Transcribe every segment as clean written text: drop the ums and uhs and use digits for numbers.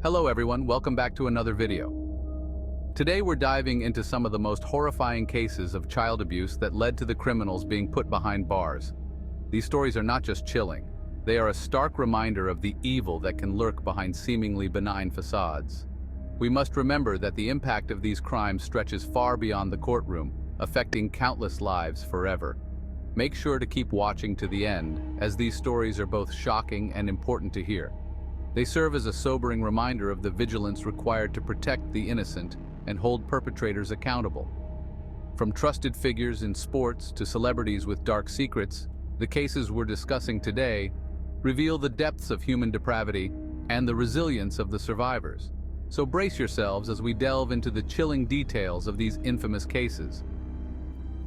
Hello everyone, welcome back to another video. Today we're diving into some of the most horrifying cases of child abuse that led to the criminals being put behind bars. These stories are not just chilling, they are a stark reminder of the evil that can lurk behind seemingly benign facades. We must remember that the impact of these crimes stretches far beyond the courtroom, affecting countless lives forever. Make sure to keep watching to the end, as these stories are both shocking and important to hear. They serve as a sobering reminder of the vigilance required to protect the innocent and hold perpetrators accountable. From trusted figures in sports to celebrities with dark secrets, the cases we're discussing today reveal the depths of human depravity and the resilience of the survivors. So brace yourselves as we delve into the chilling details of these infamous cases.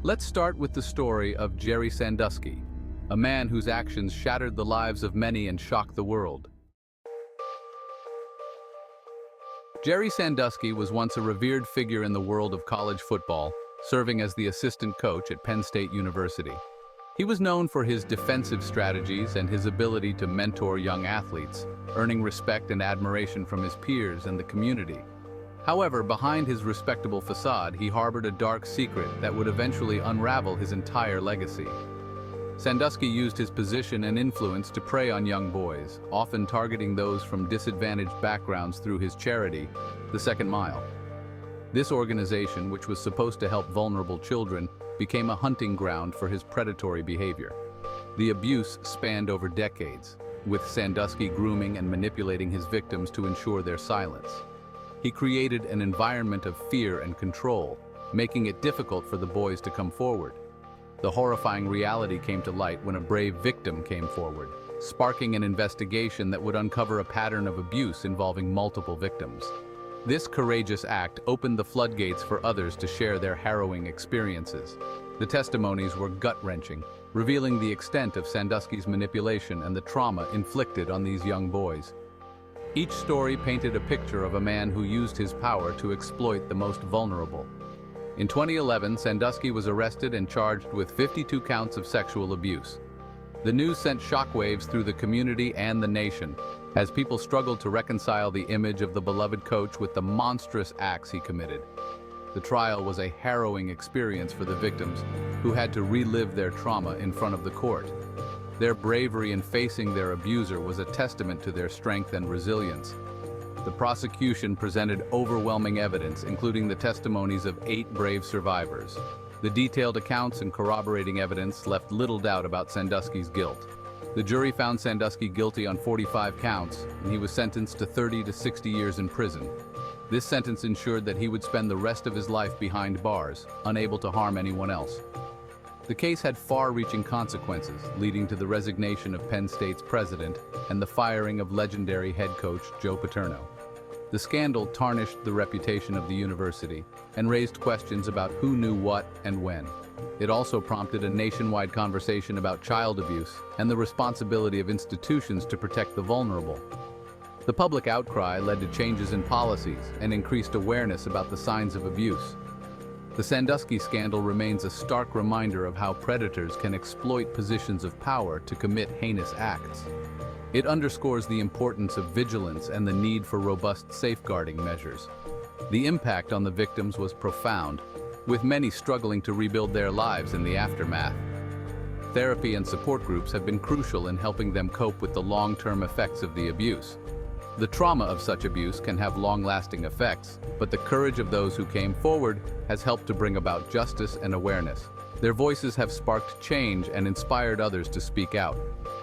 Let's start with the story of Jerry Sandusky, a man whose actions shattered the lives of many and shocked the world. Jerry Sandusky was once a revered figure in the world of college football, serving as the assistant coach at Penn State University. He was known for his defensive strategies and his ability to mentor young athletes, earning respect and admiration from his peers and the community. However, behind his respectable facade, he harbored a dark secret that would eventually unravel his entire legacy. Sandusky used his position and influence to prey on young boys, often targeting those from disadvantaged backgrounds through his charity, the Second Mile. This organization, which was supposed to help vulnerable children, became a hunting ground for his predatory behavior. The abuse spanned over decades, with Sandusky grooming and manipulating his victims to ensure their silence. He created an environment of fear and control, making it difficult for the boys to come forward. The horrifying reality came to light when a brave victim came forward, sparking an investigation that would uncover a pattern of abuse involving multiple victims. This courageous act opened the floodgates for others to share their harrowing experiences. The testimonies were gut-wrenching, revealing the extent of Sandusky's manipulation and the trauma inflicted on these young boys. Each story painted a picture of a man who used his power to exploit the most vulnerable. In 2011, Sandusky was arrested and charged with 52 counts of sexual abuse. The news sent shockwaves through the community and the nation, as people struggled to reconcile the image of the beloved coach with the monstrous acts he committed. The trial was a harrowing experience for the victims, who had to relive their trauma in front of the court. Their bravery in facing their abuser was a testament to their strength and resilience. The prosecution presented overwhelming evidence, including the testimonies of 8 brave survivors. The detailed accounts and corroborating evidence left little doubt about Sandusky's guilt. The jury found Sandusky guilty on 45 counts, and he was sentenced to 30 to 60 years in prison. This sentence ensured that he would spend the rest of his life behind bars, unable to harm anyone else. The case had far-reaching consequences, leading to the resignation of Penn State's president and the firing of legendary head coach Joe Paterno. The scandal tarnished the reputation of the university and raised questions about who knew what and when. It also prompted a nationwide conversation about child abuse and the responsibility of institutions to protect the vulnerable. The public outcry led to changes in policies and increased awareness about the signs of abuse. The Sandusky scandal remains a stark reminder of how predators can exploit positions of power to commit heinous acts. It underscores the importance of vigilance and the need for robust safeguarding measures. The impact on the victims was profound, with many struggling to rebuild their lives in the aftermath. Therapy and support groups have been crucial in helping them cope with the long-term effects of the abuse. The trauma of such abuse can have long-lasting effects, but the courage of those who came forward has helped to bring about justice and awareness. Their voices have sparked change and inspired others to speak out.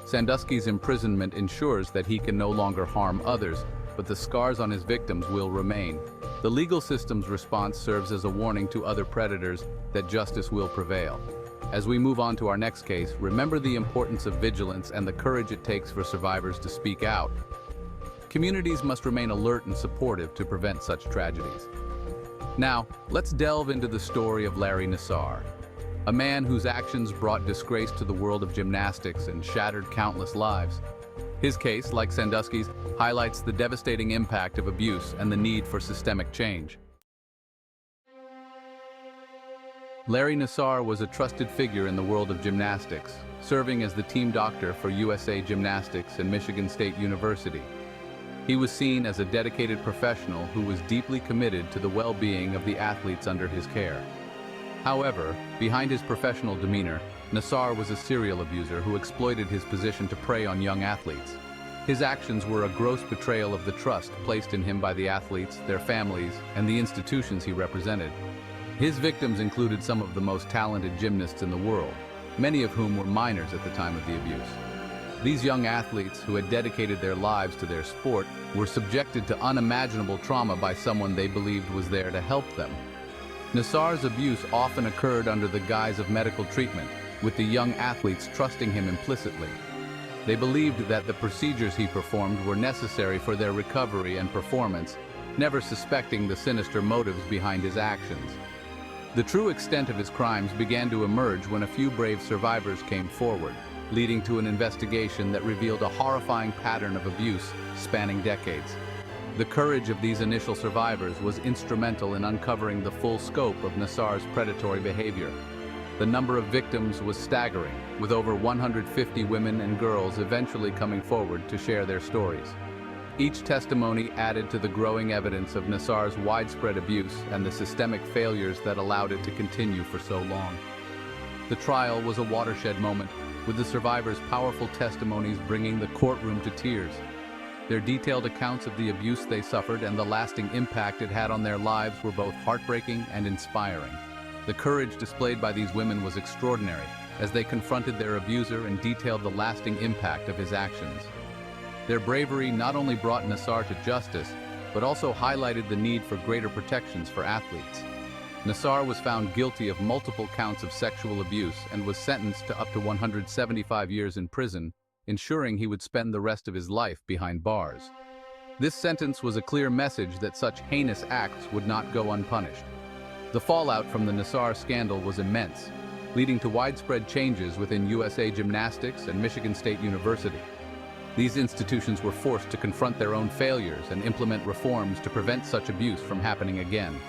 Sandusky's imprisonment ensures that he can no longer harm others, but the scars on his victims will remain. The legal system's response serves as a warning to other predators that justice will prevail. As we move on to our next case, remember the importance of vigilance and the courage it takes for survivors to speak out. Communities must remain alert and supportive to prevent such tragedies. Now, let's delve into the story of Larry Nassar, a man whose actions brought disgrace to the world of gymnastics and shattered countless lives. His case, like Sandusky's, highlights the devastating impact of abuse and the need for systemic change. Larry Nassar was a trusted figure in the world of gymnastics, serving as the team doctor for USA Gymnastics and Michigan State University. He was seen as a dedicated professional who was deeply committed to the well-being of the athletes under his care. However, behind his professional demeanor, Nassar was a serial abuser who exploited his position to prey on young athletes. His actions were a gross betrayal of the trust placed in him by the athletes, their families, and the institutions he represented. His victims included some of the most talented gymnasts in the world, many of whom were minors at the time of the abuse. These young athletes, who had dedicated their lives to their sport, were subjected to unimaginable trauma by someone they believed was there to help them. Nassar's abuse often occurred under the guise of medical treatment, with the young athletes trusting him implicitly. They believed that the procedures he performed were necessary for their recovery and performance, never suspecting the sinister motives behind his actions. The true extent of his crimes began to emerge when a few brave survivors came forward, leading to an investigation that revealed a horrifying pattern of abuse spanning decades. The courage of these initial survivors was instrumental in uncovering the full scope of Nassar's predatory behavior. The number of victims was staggering, with over 150 women and girls eventually coming forward to share their stories. Each testimony added to the growing evidence of Nassar's widespread abuse and the systemic failures that allowed it to continue for so long. The trial was a watershed moment, with the survivors' powerful testimonies bringing the courtroom to tears. Their detailed accounts of the abuse they suffered and the lasting impact it had on their lives were both heartbreaking and inspiring. The courage displayed by these women was extraordinary, as they confronted their abuser and detailed the lasting impact of his actions. Their bravery not only brought Nassar to justice, but also highlighted the need for greater protections for athletes. Nassar was found guilty of multiple counts of sexual abuse and was sentenced to up to 175 years in prison, ensuring he would spend the rest of his life behind bars. This sentence was a clear message that such heinous acts would not go unpunished. The fallout from the Nassar scandal was immense, leading to widespread changes within USA Gymnastics and Michigan State University. These institutions were forced to confront their own failures and implement reforms to prevent such abuse from happening again.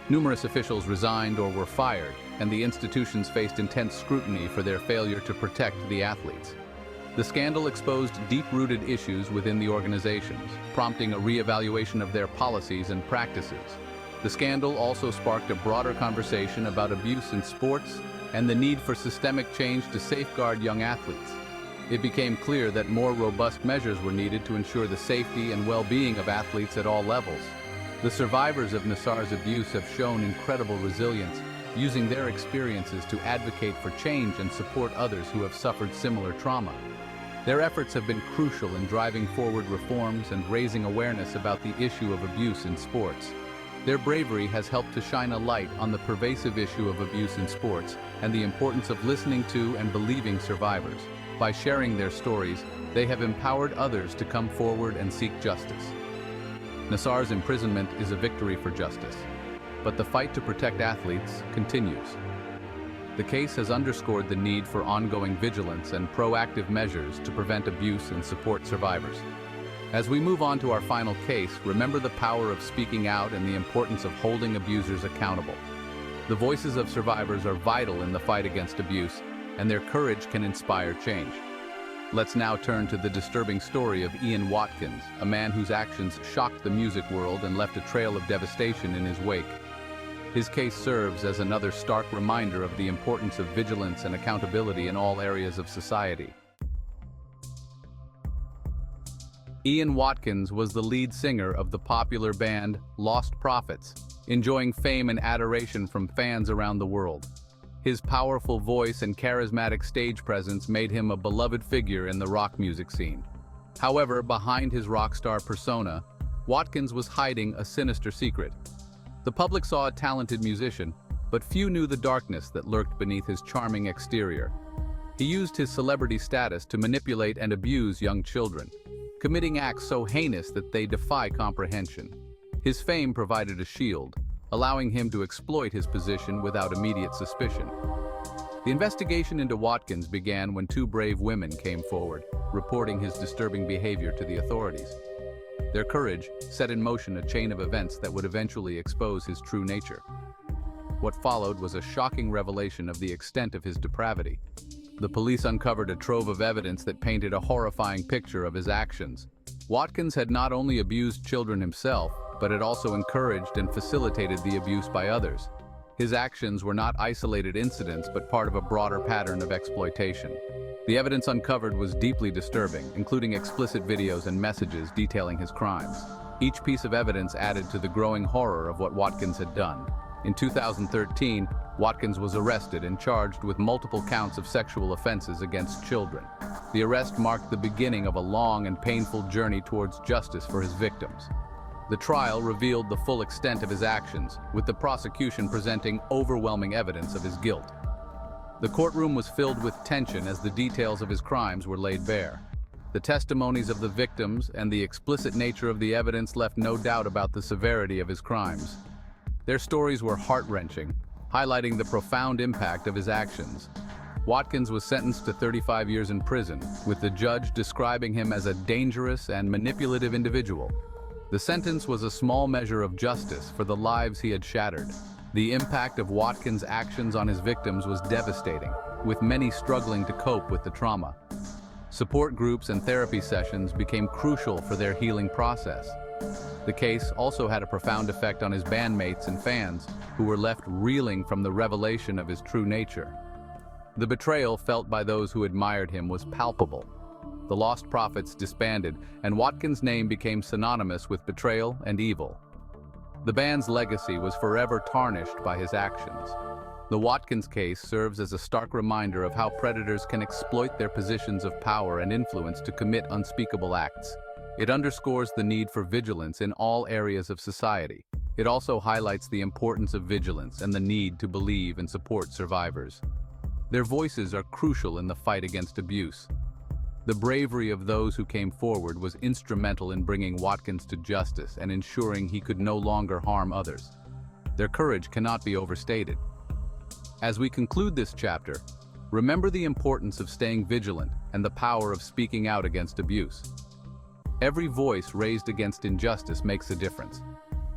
Numerous officials resigned or were fired, and the institutions faced intense scrutiny for their failure to protect the athletes. The scandal exposed deep-rooted issues within the organizations, prompting a re-evaluation of their policies and practices. The scandal also sparked a broader conversation about abuse in sports and the need for systemic change to safeguard young athletes. It became clear that more robust measures were needed to ensure the safety and well-being of athletes at all levels. The survivors of Nassar's abuse have shown incredible resilience, using their experiences to advocate for change and support others who have suffered similar trauma. Their efforts have been crucial in driving forward reforms and raising awareness about the issue of abuse in sports. Their bravery has helped to shine a light on the pervasive issue of abuse in sports and the importance of listening to and believing survivors. By sharing their stories, they have empowered others to come forward and seek justice. Nassar's imprisonment is a victory for justice, but the fight to protect athletes continues. The case has underscored the need for ongoing vigilance and proactive measures to prevent abuse and support survivors. As we move on to our final case, remember the power of speaking out and the importance of holding abusers accountable. The voices of survivors are vital in the fight against abuse, and their courage can inspire change. Let's now turn to the disturbing story of Ian Watkins, a man whose actions shocked the music world and left a trail of devastation in his wake. His case serves as another stark reminder of the importance of vigilance and accountability in all areas of society. Ian Watkins was the lead singer of the popular band Lost Prophets, enjoying fame and adoration from fans around the world. His powerful voice and charismatic stage presence made him a beloved figure in the rock music scene. However, behind his rock star persona, Watkins was hiding a sinister secret. The public saw a talented musician, but few knew the darkness that lurked beneath his charming exterior. He used his celebrity status to manipulate and abuse young children, committing acts so heinous that they defy comprehension. His fame provided a shield, allowing him to exploit his position without immediate suspicion. The investigation into Watkins began when two brave women came forward, reporting his disturbing behavior to the authorities. Their courage set in motion a chain of events that would eventually expose his true nature. What followed was a shocking revelation of the extent of his depravity. The police uncovered a trove of evidence that painted a horrifying picture of his actions. Watkins had not only abused children himself, but had also encouraged and facilitated the abuse by others. His actions were not isolated incidents, but part of a broader pattern of exploitation. The evidence uncovered was deeply disturbing, including explicit videos and messages detailing his crimes. Each piece of evidence added to the growing horror of what Watkins had done. In 2013, Watkins was arrested and charged with multiple counts of sexual offenses against children. The arrest marked the beginning of a long and painful journey towards justice for his victims. The trial revealed the full extent of his actions, with the prosecution presenting overwhelming evidence of his guilt. The courtroom was filled with tension as the details of his crimes were laid bare. The testimonies of the victims and the explicit nature of the evidence left no doubt about the severity of his crimes. Their stories were heart-wrenching, highlighting the profound impact of his actions. Watkins was sentenced to 35 years in prison, with the judge describing him as a dangerous and manipulative individual. The sentence was a small measure of justice for the lives he had shattered. The impact of Watkins' actions on his victims was devastating, with many struggling to cope with the trauma. Support groups and therapy sessions became crucial for their healing process. The case also had a profound effect on his bandmates and fans, who were left reeling from the revelation of his true nature. The betrayal felt by those who admired him was palpable. The Lost Prophets disbanded, and Watkins' name became synonymous with betrayal and evil. The band's legacy was forever tarnished by his actions. The Watkins case serves as a stark reminder of how predators can exploit their positions of power and influence to commit unspeakable acts. It underscores the need for vigilance in all areas of society. It also highlights the importance of vigilance and the need to believe and support survivors. Their voices are crucial in the fight against abuse. The bravery of those who came forward was instrumental in bringing Watkins to justice and ensuring he could no longer harm others. Their courage cannot be overstated. As we conclude this chapter, remember the importance of staying vigilant and the power of speaking out against abuse. Every voice raised against injustice makes a difference.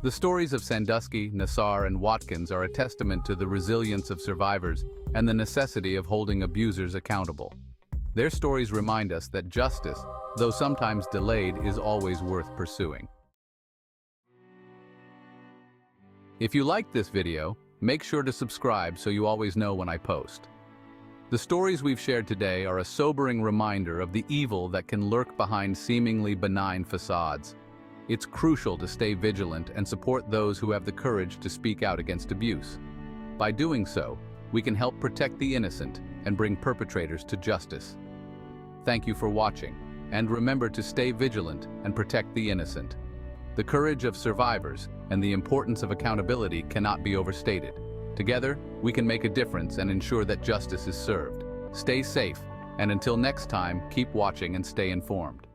The stories of Sandusky, Nassar, and Watkins are a testament to the resilience of survivors and the necessity of holding abusers accountable. Their stories remind us that justice, though sometimes delayed, is always worth pursuing. If you liked this video, make sure to subscribe so you always know when I post. The stories we've shared today are a sobering reminder of the evil that can lurk behind seemingly benign facades. It's crucial to stay vigilant and support those who have the courage to speak out against abuse. By doing so, we can help protect the innocent and bring perpetrators to justice. Thank you for watching, and remember to stay vigilant and protect the innocent. The courage of survivors and the importance of accountability cannot be overstated. Together, we can make a difference and ensure that justice is served. Stay safe, and until next time, keep watching and stay informed.